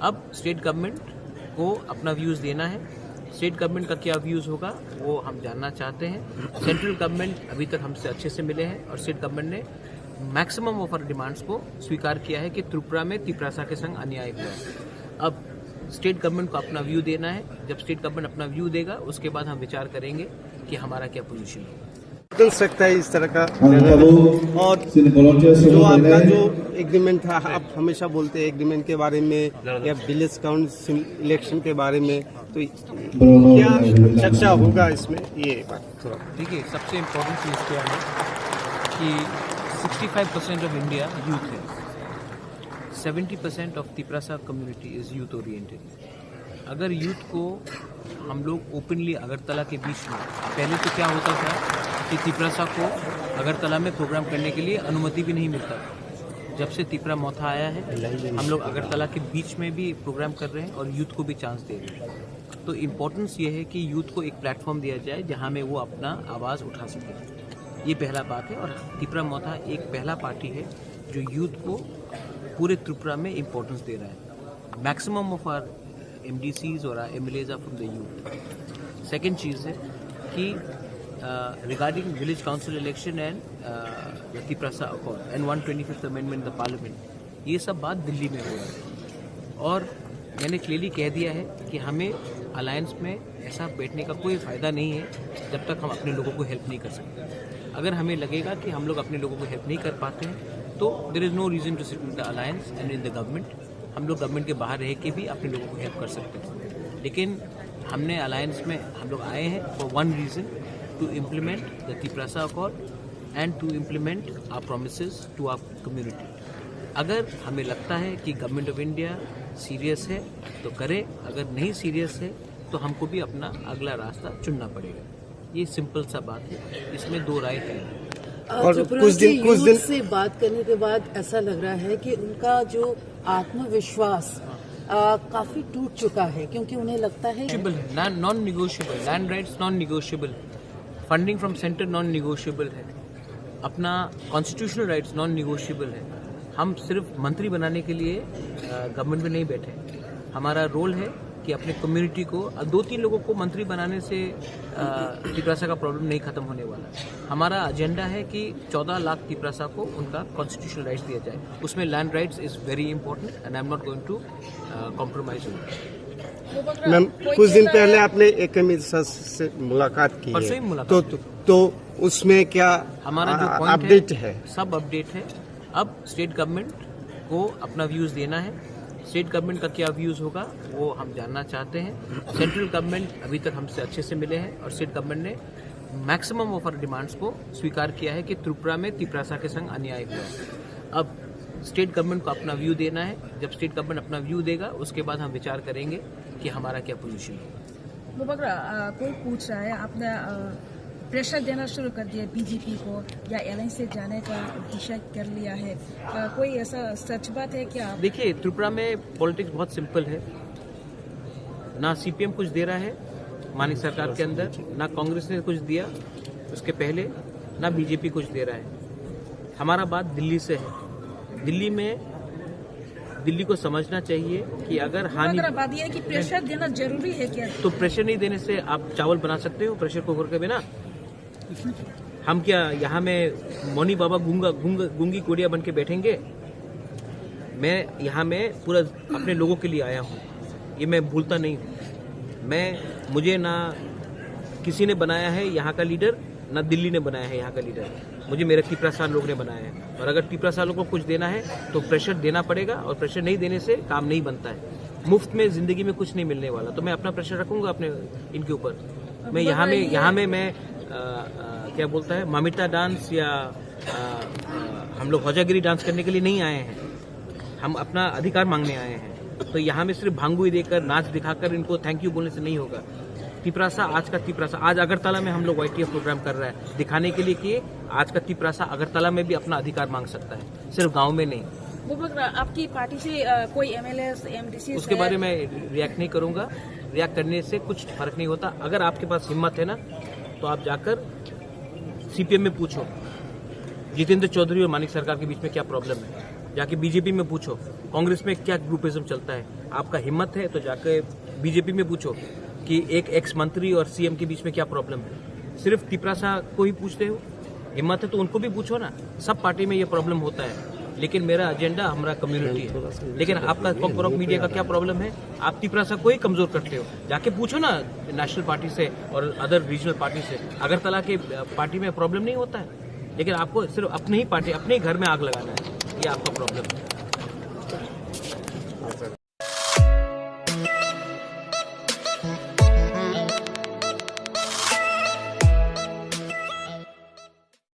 अब state government को अपना व्यूज़ देना है। स्टेट गवर्नमेंट का क्या व्यूज़ होगा वो हम जानना चाहते हैं। सेंट्रल गवर्नमेंट अभी तक हमसे अच्छे से मिले हैं और स्टेट गवर्नमेंट ने मैक्सिमम ऑफ आवर डिमांड्स को स्वीकार किया है कि त्रिपुरा में तिपरासा के संग अन्याय हुआ है। अब स्टेट गवर्नमेंट को अपना व्यू देना है। जब स्टेट गवर्नमेंट अपना व्यू देगा उसके बाद हम विचार करेंगे कि हमारा क्या पोजीशन है। बदल सकता है इस तरह का। और जो आपका जो एग्रीमेंट था, आप हमेशा बोलते हैं एग्रीमेंट के बारे में या विलेज काउंसिल इलेक्शन के बारे में, तो क्या चर्चा होगा इसमें, ये बात थोड़ा देखिए। सबसे इम्पोर्टेंट चीज़ क्या है कि 65% ऑफ इंडिया यूथ है। 70% of Tiprasa community is youth oriented. अगर यूथ को हम लोग ओपनली अगरतला के बीच में, पहले तो क्या होता था कि तिपरासा को अगरतला में प्रोग्राम करने के लिए अनुमति भी नहीं मिलता। जब से तिपरा मौथा आया है हम लोग अगरतला के बीच में भी प्रोग्राम कर रहे हैं और यूथ को भी चांस दे रहे हैं। तो इम्पोर्टेंस ये है कि यूथ को एक प्लेटफॉर्म दिया जाए जहाँ में वो अपना आवाज़ उठा सके। ये पहला बात है। और तिपरा मौथा एक पहला पार्टी है जो यूथ को पूरे त्रिपुरा में इम्पोर्टेंस दे रहा है। मैक्सिमम ऑफ आर MDCs और MLAs are from the youth. Second चीज़ है कि regarding village council election and Tiprasa accord and 125th amendment the parliament, ये सब बात दिल्ली में हो रहा है। और मैंने क्लियरली कह दिया है कि हमें अलायंस में ऐसा बैठने का कोई फ़ायदा नहीं है जब तक हम अपने लोगों को हेल्प नहीं कर सकते। अगर हमें लगेगा कि हम लोग अपने लोगों को हेल्प नहीं कर पाते हैं तो there is no reason to sit in the alliance and in the government. हम लोग गवर्नमेंट के बाहर रह के भी अपने लोगों को हेल्प कर सकते हैं। लेकिन हमने अलायंस में हम लोग आए हैं for one reason, to implement the Tiprasa accord and to implement our promises to our community. अगर हमें लगता है कि गवर्नमेंट ऑफ इंडिया सीरियस है तो करे, अगर नहीं सीरियस है तो हमको भी अपना अगला रास्ता चुनना पड़ेगा। ये सिंपल सा बात है, इसमें दो राय है। और कुछ दिन से बात करने के बाद ऐसा लग रहा है कि उनका जो आत्मविश्वास काफी टूट चुका है, क्योंकि उन्हें लगता है non negotiable, land rights non negotiable, funding from centre non negotiable है, अपना कॉन्स्टिट्यूशनल राइट्स नॉन निगोशिएबल है। हम सिर्फ मंत्री बनाने के लिए गवर्नमेंट में नहीं बैठे। हमारा रोल है कि अपने कम्युनिटी को 2-3 लोगों को मंत्री बनाने से तिपरासा का प्रॉब्लम नहीं खत्म होने वाला। हमारा एजेंडा है कि 14 लाख तिपरासा को उनका कॉन्स्टिट्यूशनल राइट्स दिया जाए। उसमें land rights is very important and I am not going to compromise. Ma'am, कुछ दिन पहले आपने एक से मुलाकात की है, तो उसमें क्या हमारा जो अपडेट है? सब अपडेट है। अब स्टेट गवर्नमेंट को अपना व्यूज़ देना है। स्टेट गवर्नमेंट का क्या व्यूज़ होगा वो हम जानना चाहते हैं। सेंट्रल गवर्नमेंट अभी तक हमसे अच्छे से मिले हैं और स्टेट गवर्नमेंट ने मैक्सिमम ऑफ आवर डिमांड्स को स्वीकार किया है कि त्रिपुरा में तिपरासा के संग अन्याय हुआ है। अब स्टेट गवर्नमेंट को अपना व्यू देना है। जब स्टेट गवर्नमेंट अपना व्यू देगा उसके बाद हम विचार करेंगे कि हमारा क्या पोजीशन है। कोई पूछ रहा है, आपने प्रेशर देना शुरू कर दिया बीजेपी को या अलायंस से जाने का डिसाइड कर लिया है, कोई ऐसा सच बात है क्या? देखिए, त्रिपुरा में पॉलिटिक्स बहुत सिंपल है। ना CPM कुछ दे रहा है मानिक सरकार के अंदर, ना कांग्रेस ने कुछ दिया उसके पहले, ना बीजेपी कुछ दे रहा है। हमारा बात दिल्ली से है। दिल्ली को समझना चाहिए कि अगर बात यह है कि प्रेशर देना जरूरी है क्या? तो प्रेशर नहीं देने से आप चावल बना सकते हो प्रेशर कुकर के बिना? हम क्या यहाँ में मौनी बाबा गूंगी कोडिया बन के बैठेंगे? मैं यहाँ में पूरा अपने लोगों के लिए आया हूँ, ये मैं भूलता नहीं हूँ। मुझे ना किसी ने बनाया है यहाँ का लीडर, ना दिल्ली ने बनाया है यहाँ का लीडर। मुझे मेरे तिपरासा लोग ने बनाया है और अगर तिपरासा लोग को कुछ देना है तो प्रेशर देना पड़ेगा और प्रेशर नहीं देने से काम नहीं बनता है। मुफ्त में जिंदगी में कुछ नहीं मिलने वाला, तो मैं अपना प्रेशर रखूंगा अपने इनके ऊपर। मैं यहाँ में मैं क्या बोलता है मामिटा डांस या हम लोग हौजागिरी डांस करने के लिए नहीं आए हैं। हम अपना अधिकार मांगने आए हैं। तो यहाँ में सिर्फ भांगुई देकर नाच दिखाकर इनको थैंक यू बोलने से नहीं होगा। तिपरासा आज का तिपरासा, आज अगरतला में हम लोग YTF प्रोग्राम कर रहा है दिखाने के लिए कि आज का तिपरासा अगरतला में भी अपना अधिकार मांग सकता है, सिर्फ गाँव में नहीं। आपकी पार्टी से कोई MLA MDC उसके बारे में रिएक्ट नहीं करूंगा। रिएक्ट करने से कुछ फर्क नहीं होता। अगर आपके पास हिम्मत है ना तो आप जाकर CPM में पूछो जितेंद्र चौधरी और मानिक सरकार के बीच में क्या प्रॉब्लम है। जाके बीजेपी में पूछो कांग्रेस में क्या ग्रुपिज्म चलता है। आपका हिम्मत है तो जाके बीजेपी में पूछो कि एक एक्स मंत्री और सीएम के बीच में क्या प्रॉब्लम है। सिर्फ तिपरासा को ही पूछते हो, हिम्मत है तो उनको भी पूछो ना। सब पार्टी में ये प्रॉब्लम होता है, लेकिन मेरा एजेंडा हमारा कम्युनिटी है। लेकिन आपका कॉकरोक मीडिया का क्या प्रॉब्लम है, आप तिपरासा को ही कमजोर करते हो। जाके पूछो ना नेशनल पार्टी से और अदर रीजनल पार्टी से, अगरतला के पार्टी में प्रॉब्लम नहीं होता है। लेकिन आपको सिर्फ अपनी ही पार्टी, अपने ही घर में आग लगाना है, ये आपका प्रॉब्लम है।